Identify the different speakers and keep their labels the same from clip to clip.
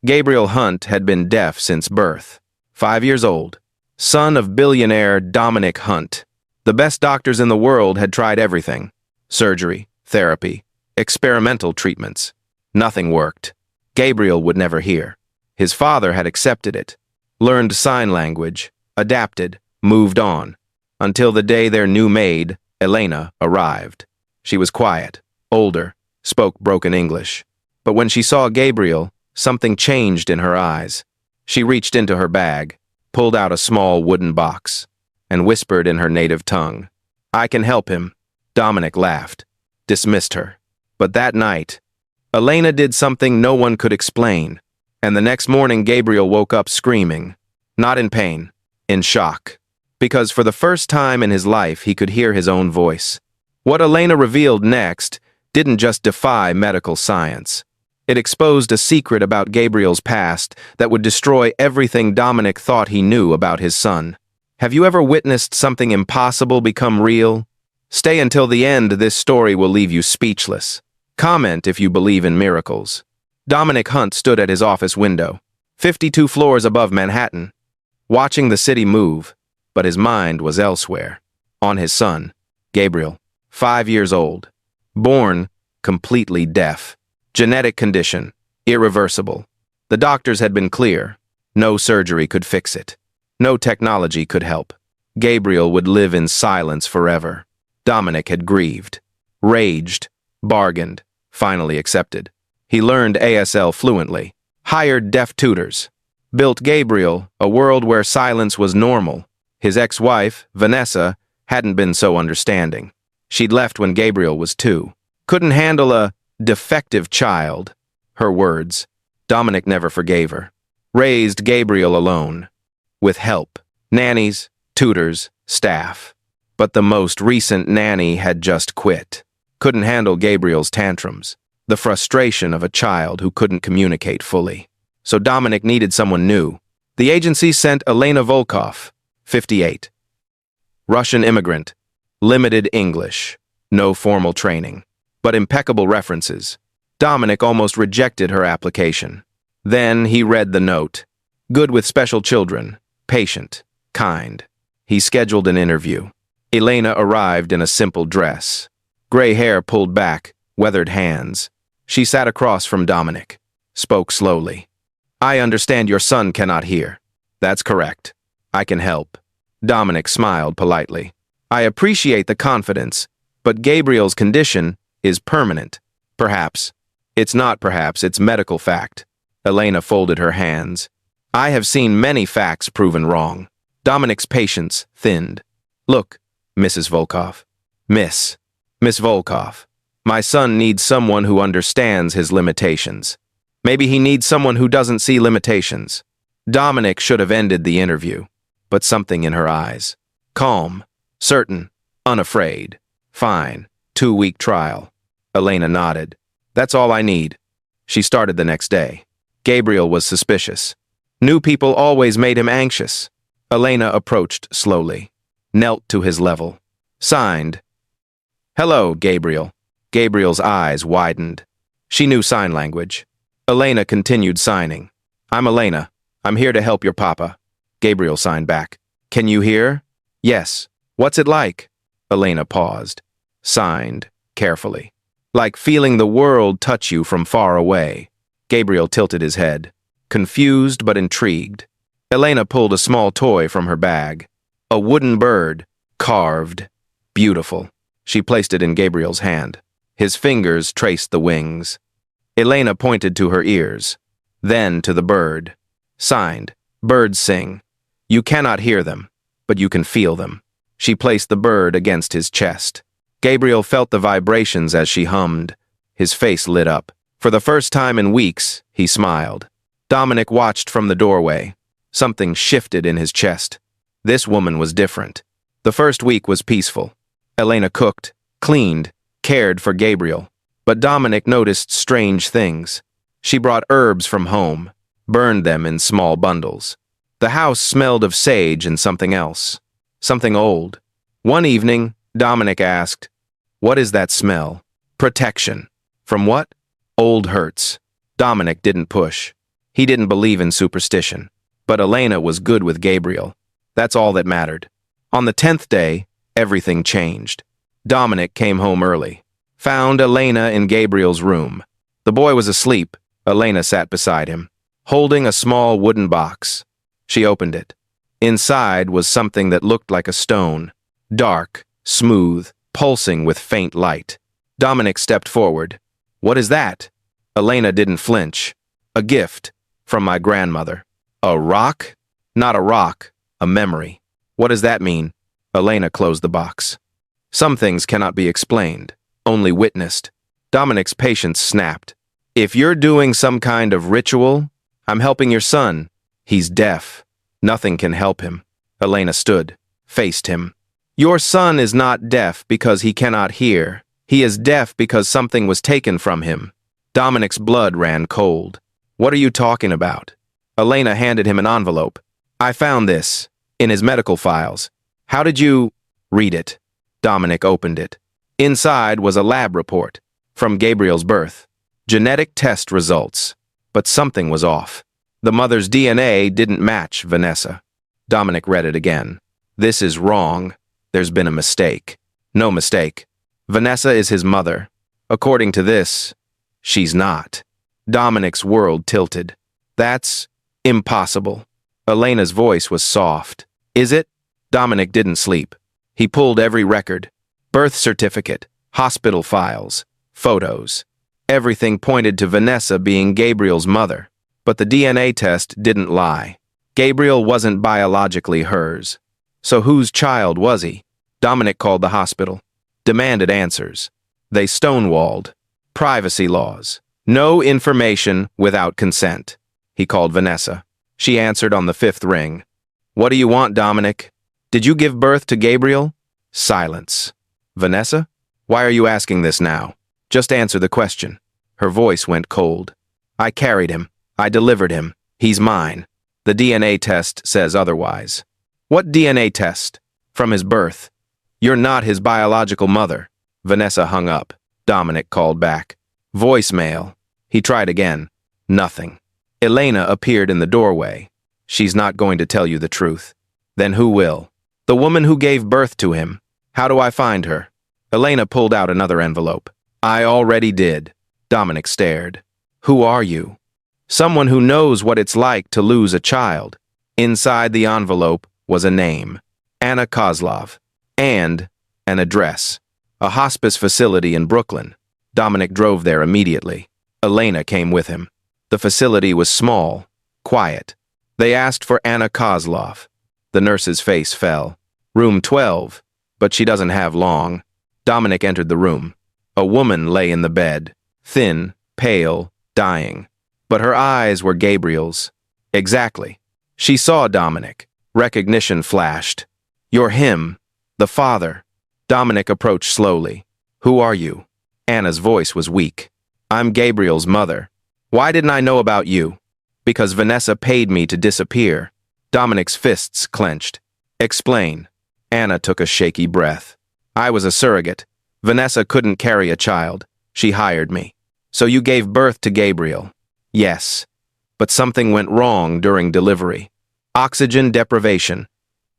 Speaker 1: Gabriel Hunt had been deaf since birth. 5 years old. Son of billionaire Dominic Hunt. The best doctors in the world had tried everything. Surgery, therapy, experimental treatments. Nothing worked. Gabriel would never hear. His father had accepted it, learned sign language, adapted, moved on, until the day their new maid, Elena, arrived. She was quiet, older, spoke broken English. But when she saw Gabriel, something changed in her eyes. She reached into her bag, pulled out a small wooden box, and whispered in her native tongue, "I can help him." Dominic laughed, dismissed her. But that night, Elena did something no one could explain, and the next morning Gabriel woke up screaming, not in pain, in shock, because for the first time in his life he could hear his own voice. What Elena revealed next didn't just defy medical science. It exposed a secret about Gabriel's past that would destroy everything Dominic thought he knew about his son. Have you ever witnessed something impossible become real? Stay until the end. This story will leave you speechless. Comment if you believe in miracles. Dominic Hunt stood at his office window, 52 floors above Manhattan, watching the city move, but his mind was elsewhere, on his son, Gabriel, 5 years old, born completely deaf. Genetic condition, irreversible. The doctors had been clear. No surgery could fix it. No technology could help. Gabriel would live in silence forever. Dominic had grieved, raged, bargained, finally accepted. He learned ASL fluently, hired deaf tutors, built Gabriel a world where silence was normal. His ex-wife, Vanessa, hadn't been so understanding. She'd left when Gabriel was 2. Couldn't handle a defective child. Her words. Dominic never forgave her. Raised Gabriel alone. With help. Nannies, tutors, staff. But the most recent nanny had just quit. Couldn't handle Gabriel's tantrums. The frustration of a child who couldn't communicate fully. So Dominic needed someone new. The agency sent Elena Volkov, 58. Russian immigrant. Limited English. No formal training, but impeccable references. Dominic almost rejected her application. Then he read the note. Good with special children, patient, kind. He scheduled an interview. Elena arrived in a simple dress. Gray hair pulled back, weathered hands. She sat across from Dominic, spoke slowly. I understand your son cannot hear. That's correct. I can help. Dominic smiled politely. I appreciate the confidence, but Gabriel's condition is permanent. Perhaps. It's not perhaps, it's medical fact. Elena folded her hands. I have seen many facts proven wrong. Dominic's patience thinned. Look, Mrs. Volkov. Miss Volkov. My son needs someone who understands his limitations. Maybe he needs someone who doesn't see limitations. Dominic should have ended the interview, but something in her eyes. Calm, certain, unafraid. Fine. 2-week trial. Elena nodded. That's all I need. She started the next day. Gabriel was suspicious. New people always made him anxious. Elena approached slowly, knelt to his level. Signed. Hello, Gabriel. Gabriel's eyes widened. She knew sign language. Elena continued signing. I'm Elena. I'm here to help your papa. Gabriel signed back. Can you hear? Yes. What's it like? Elena paused. Signed, carefully. Like feeling the world touch you from far away. Gabriel tilted his head, confused but intrigued. Elena pulled a small toy from her bag. A wooden bird, carved, beautiful. She placed it in Gabriel's hand. His fingers traced the wings. Elena pointed to her ears, then to the bird. Signed, birds sing. You cannot hear them, but you can feel them. She placed the bird against his chest. Gabriel felt the vibrations as she hummed. His face lit up. For the first time in weeks, he smiled. Dominic watched from the doorway. Something shifted in his chest. This woman was different. The first week was peaceful. Elena cooked, cleaned, cared for Gabriel. But Dominic noticed strange things. She brought herbs from home, burned them in small bundles. The house smelled of sage and something else. Something old. One evening, Dominic asked, what is that smell? Protection. From what? Old hurts. Dominic didn't push. He didn't believe in superstition. But Elena was good with Gabriel. That's all that mattered. On the 10th day, everything changed. Dominic came home early. Found Elena in Gabriel's room. The boy was asleep. Elena sat beside him, holding a small wooden box. She opened it. Inside was something that looked like a stone. Dark, smooth, pulsing with faint light. Dominic stepped forward. "What is that?" Elena didn't flinch. "A gift from my grandmother." "A rock?" "Not a rock, a memory." "What does that mean?" Elena closed the box. "Some things cannot be explained, only witnessed." Dominic's patience snapped. "If you're doing some kind of ritual, I'm helping your son. He's deaf. Nothing can help him." Elena stood, faced him. "Your son is not deaf because he cannot hear. He is deaf because something was taken from him." Dominic's blood ran cold. "What are you talking about?" Elena handed him an envelope. "I found this in his medical files." "How did you—" "Read it." Dominic opened it. Inside was a lab report from Gabriel's birth. Genetic test results. But something was off. The mother's DNA didn't match Vanessa. Dominic read it again. "This is wrong. There's been a mistake." "No mistake. Vanessa is his mother. According to this, she's not." Dominic's world tilted. "That's impossible." Elena's voice was soft. "Is it?" Dominic didn't sleep. He pulled every record. Birth certificate, hospital files, photos. Everything pointed to Vanessa being Gabriel's mother. But the DNA test didn't lie. Gabriel wasn't biologically hers. So whose child was he? Dominic called the hospital. Demanded answers. They stonewalled. Privacy laws. No information without consent. He called Vanessa. She answered on the 5th ring. "What do you want, Dominic? Did you give birth to Gabriel?" Silence. "Vanessa? Why are you asking this now? Just answer the question." Her voice went cold. "I carried him. I delivered him. He's mine. The DNA test says otherwise." "What DNA test?" "From his birth. You're not his biological mother." Vanessa hung up. Dominic called back. "Voicemail." He tried again. Nothing. Elena appeared in the doorway. "She's not going to tell you the truth." "Then who will?" "The woman who gave birth to him." "How do I find her?" Elena pulled out another envelope. "I already did." Dominic stared. "Who are you?" "Someone who knows what it's like to lose a child." Inside the envelope was a name. Anna Kozlov. And an address. A hospice facility in Brooklyn. Dominic drove there immediately. Elena came with him. The facility was small, quiet. They asked for Anna Kozlov. The nurse's face fell. "Room 12, but she doesn't have long." Dominic entered the room. A woman lay in the bed, thin, pale, dying. But her eyes were Gabriel's. Exactly. She saw Dominic. Recognition flashed. "You're him, the father." Dominic approached slowly. "Who are you?" Anna's voice was weak. "I'm Gabriel's mother." "Why didn't I know about you?" "Because Vanessa paid me to disappear." Dominic's fists clenched. "Explain." Anna took a shaky breath. "I was a surrogate. Vanessa couldn't carry a child. She hired me." "So you gave birth to Gabriel?" "Yes. But something went wrong during delivery. Oxygen deprivation.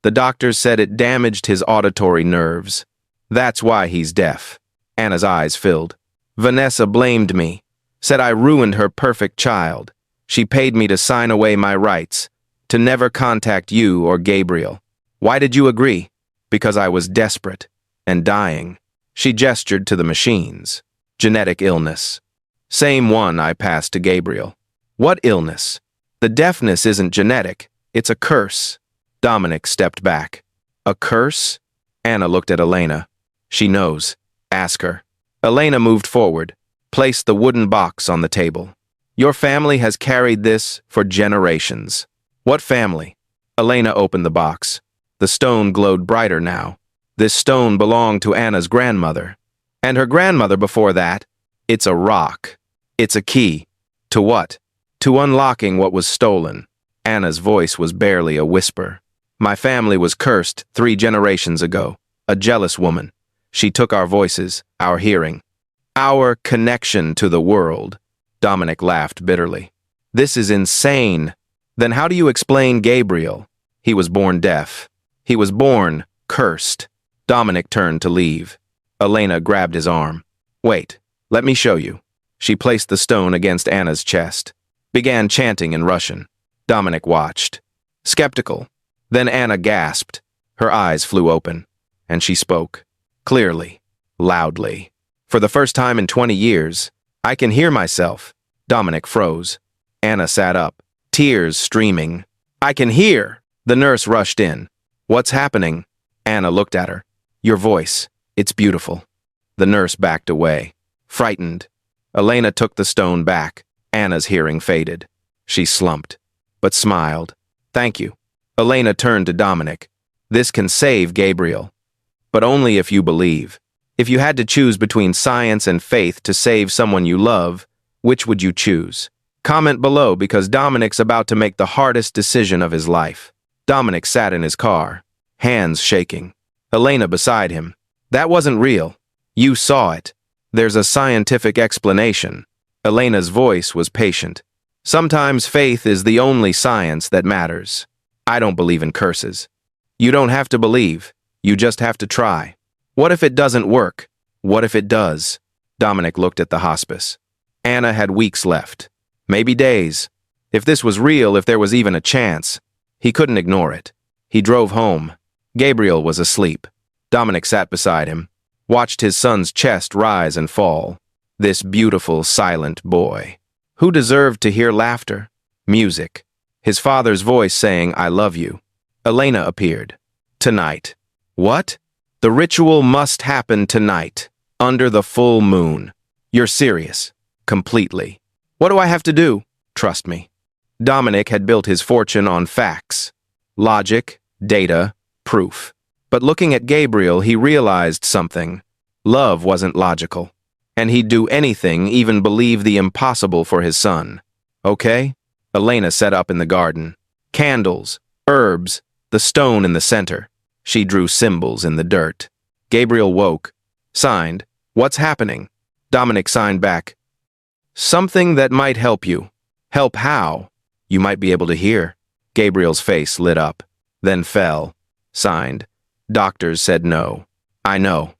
Speaker 1: The doctors said it damaged his auditory nerves. That's why he's deaf." Anna's eyes filled. "Vanessa blamed me. Said I ruined her perfect child. She paid me to sign away my rights, to never contact you or Gabriel." "Why did you agree?" "Because I was desperate and dying." She gestured to the machines. "Genetic illness. Same one I passed to Gabriel." "What illness?" "The deafness isn't genetic. It's a curse." Dominic stepped back. "A curse?" Anna looked at Elena. "She knows. Ask her." Elena moved forward, placed the wooden box on the table. "Your family has carried this for generations." "What family?" Elena opened the box. The stone glowed brighter now. This stone belonged to Anna's grandmother. And her grandmother before that. "It's a rock. It's a key." "To what?" "To unlocking what was stolen." Anna's voice was barely a whisper. "My family was cursed 3 generations ago. A jealous woman. She took our voices, our hearing, our connection to the world." Dominic laughed bitterly. This is insane. Then how do you explain Gabriel? He was born deaf. He was born cursed. Dominic turned to leave. Elena grabbed his arm. Wait, let me show you. She placed the stone against Anna's chest. Began chanting in Russian. Dominic watched. Skeptical. Then Anna gasped. Her eyes flew open. And she spoke. Clearly. Loudly. For the first time in 20 years, I can hear myself. Dominic froze. Anna sat up. Tears streaming. I can hear! The nurse rushed in. What's happening? Anna looked at her. Your voice. It's beautiful. The nurse backed away. Frightened. Elena took the stone back. Anna's hearing faded. She slumped, but smiled. Thank you. Elena turned to Dominic. This can save Gabriel. But only if you believe. If you had to choose between science and faith to save someone you love, which would you choose? Comment below because Dominic's about to make the hardest decision of his life. Dominic sat in his car, hands shaking. Elena beside him. That wasn't real. You saw it. There's a scientific explanation. Elena's voice was patient. Sometimes faith is the only science that matters. I don't believe in curses. You don't have to believe. You just have to try. What if it doesn't work? What if it does? Dominic looked at the hospice. Anna had weeks left. Maybe days. If this was real, if there was even a chance. He couldn't ignore it. He drove home. Gabriel was asleep. Dominic sat beside him, watched his son's chest rise and fall. This beautiful, silent boy. Who deserved to hear laughter? Music. His father's voice saying, I love you. Elena appeared. Tonight. What? The ritual must happen tonight, under the full moon. You're serious. Completely. What do I have to do? Trust me. Dominic had built his fortune on facts. Logic, data, proof. But looking at Gabriel, he realized something. Love wasn't logical. And he'd do anything, even believe the impossible for his son. Okay? Elena set up in the garden. Candles, herbs, the stone in the center. She drew symbols in the dirt. Gabriel woke. Signed, What's happening? Dominic signed back. Something that might help you. Help how? You might be able to hear. Gabriel's face lit up, then fell. Signed. Doctors said no. I know.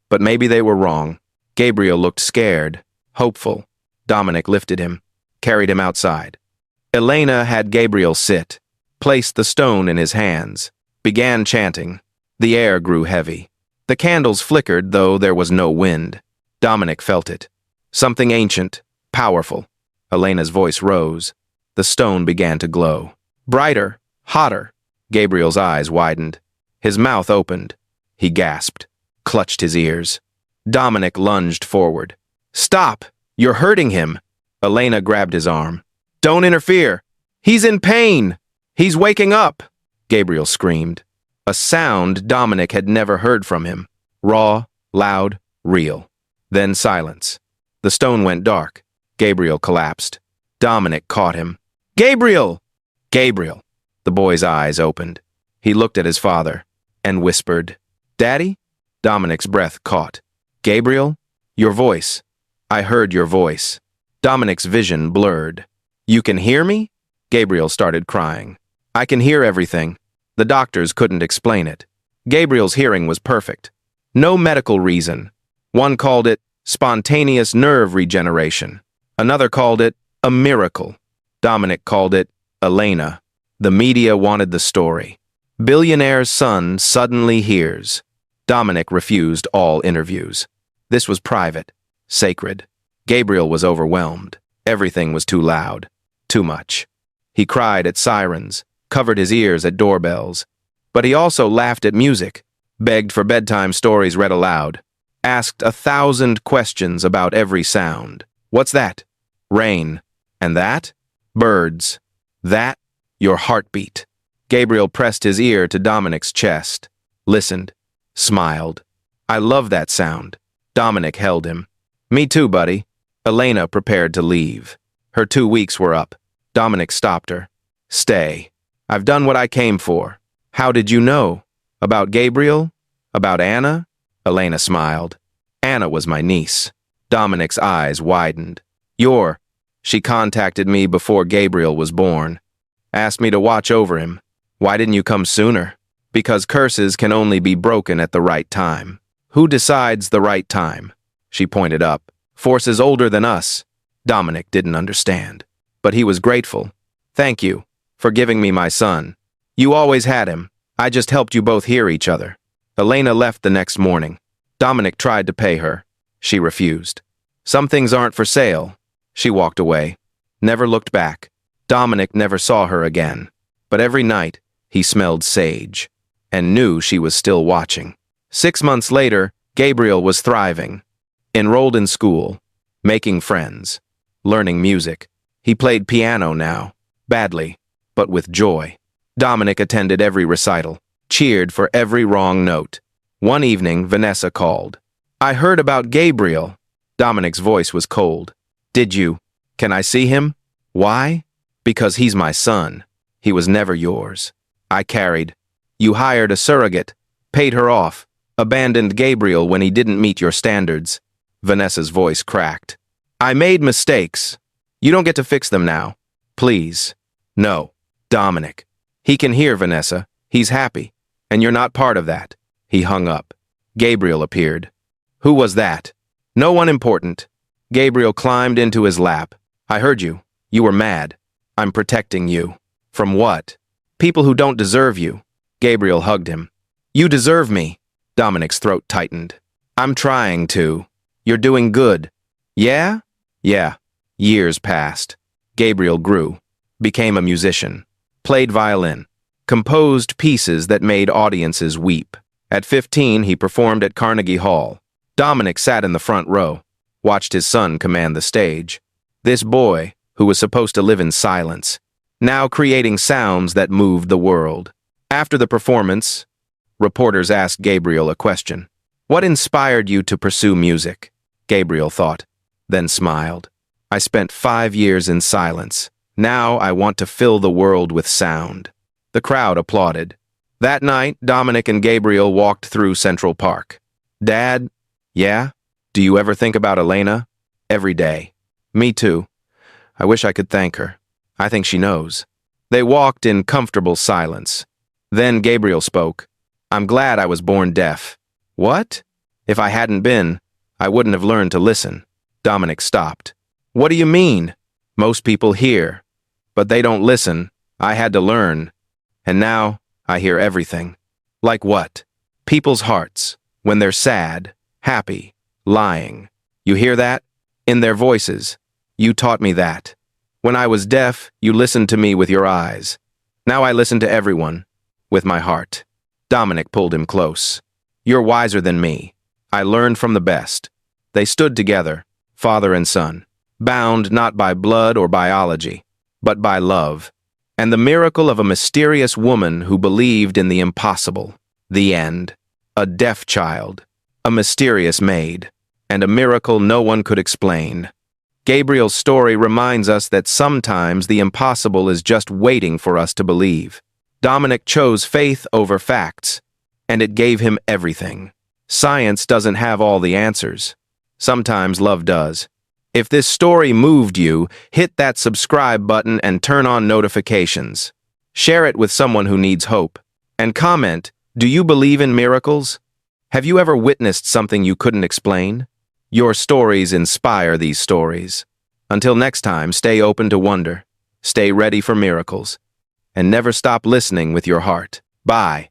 Speaker 1: But maybe they were wrong. Gabriel looked scared, hopeful. Dominic lifted him, carried him outside. Elena had Gabriel sit, placed the stone in his hands, began chanting. The air grew heavy. The candles flickered, though there was no wind. Dominic felt it. Something ancient, powerful. Elena's voice rose. The stone began to glow. Brighter, hotter. Gabriel's eyes widened. His mouth opened. He gasped, clutched his ears. Dominic lunged forward. Stop! You're hurting him! Elena grabbed his arm. Don't interfere! He's in pain! He's waking up! Gabriel screamed. A sound Dominic had never heard from him. Raw, loud, real. Then silence. The stone went dark. Gabriel collapsed. Dominic caught him. Gabriel! Gabriel! The boy's eyes opened. He looked at his father and whispered, Daddy? Dominic's breath caught. Gabriel? Your voice. I heard your voice. Dominic's vision blurred. You can hear me? Gabriel started crying. I can hear everything. The doctors couldn't explain it. Gabriel's hearing was perfect. No medical reason. One called it spontaneous nerve regeneration. Another called it a miracle. Dominic called it Elena. The media wanted the story. Billionaire's son suddenly hears. Dominic refused all interviews. This was private, sacred. Gabriel was overwhelmed. Everything was too loud, too much. He cried at sirens, covered his ears at doorbells. But he also laughed at music, begged for bedtime stories read aloud, asked 1,000 questions about every sound. What's that? Rain. And that? Birds. That? Your heartbeat. Gabriel pressed his ear to Dominic's chest, listened, smiled. I love that sound. Dominic held him. Me too, buddy. Elena prepared to leave. Her 2 weeks were up. Dominic stopped her. Stay. I've done what I came for. How did you know? About Gabriel? About Anna? Elena smiled. Anna was my niece. Dominic's eyes widened. You're She contacted me before Gabriel was born. Asked me to watch over him. Why didn't you come sooner? Because curses can only be broken at the right time. Who decides the right time? She pointed up. Forces older than us. Dominic didn't understand. But he was grateful. Thank you for giving me my son. You always had him. I just helped you both hear each other. Elena left the next morning. Dominic tried to pay her. She refused. Some things aren't for sale. She walked away. Never looked back. Dominic never saw her again. But every night, he smelled sage and knew she was still watching. 6 months later, Gabriel was thriving. Enrolled in school, making friends, learning music. He played piano now, badly, but with joy. Dominic attended every recital, cheered for every wrong note. One evening, Vanessa called. I heard about Gabriel. Dominic's voice was cold. Did you? Can I see him? Why? Because he's my son. He was never yours. I carried. You hired a surrogate, paid her off, abandoned Gabriel when he didn't meet your standards. Vanessa's voice cracked. I made mistakes. You don't get to fix them now. Please. No. Dominic. He can hear Vanessa. He's happy. And you're not part of that. He hung up. Gabriel appeared. Who was that? No one important. Gabriel climbed into his lap. I heard you. You were mad. I'm protecting you. From what? People who don't deserve you. Gabriel hugged him. You deserve me. Dominic's throat tightened. I'm trying to. You're doing good. Yeah? Yeah. Years passed. Gabriel grew. Became a musician. Played violin. Composed pieces that made audiences weep. At 15, he performed at Carnegie Hall. Dominic sat in the front row. Watched his son command the stage. This boy, who was supposed to live in silence, now creating sounds that moved the world. After the performance, reporters asked Gabriel a question. What inspired you to pursue music? Gabriel thought, then smiled. I spent 5 years in silence. Now I want to fill the world with sound. The crowd applauded. That night, Dominic and Gabriel walked through Central Park. Dad? Yeah? Do you ever think about Elena? Every day. Me too. I wish I could thank her. I think she knows. They walked in comfortable silence. Then Gabriel spoke. I'm glad I was born deaf. What? If I hadn't been, I wouldn't have learned to listen. Dominic stopped. What do you mean? Most people hear, but they don't listen. I had to learn. And now I hear everything. Like what? People's hearts, when they're sad, happy, lying. You hear that? In their voices. You taught me that. When I was deaf, you listened to me with your eyes. Now I listen to everyone, with my heart. Dominic pulled him close. You're wiser than me. I learned from the best. They stood together, father and son, bound not by blood or biology, but by love, and the miracle of a mysterious woman who believed in the impossible. The end. A deaf child, a mysterious maid, and a miracle no one could explain. Gabriel's story reminds us that sometimes the impossible is just waiting for us to believe. Dominic chose faith over facts, and it gave him everything. Science doesn't have all the answers. Sometimes love does. If this story moved you, hit that subscribe button and turn on notifications. Share it with someone who needs hope. And comment, do you believe in miracles? Have you ever witnessed something you couldn't explain? Your stories inspire these stories. Until next time, stay open to wonder, stay ready for miracles, and never stop listening with your heart. Bye.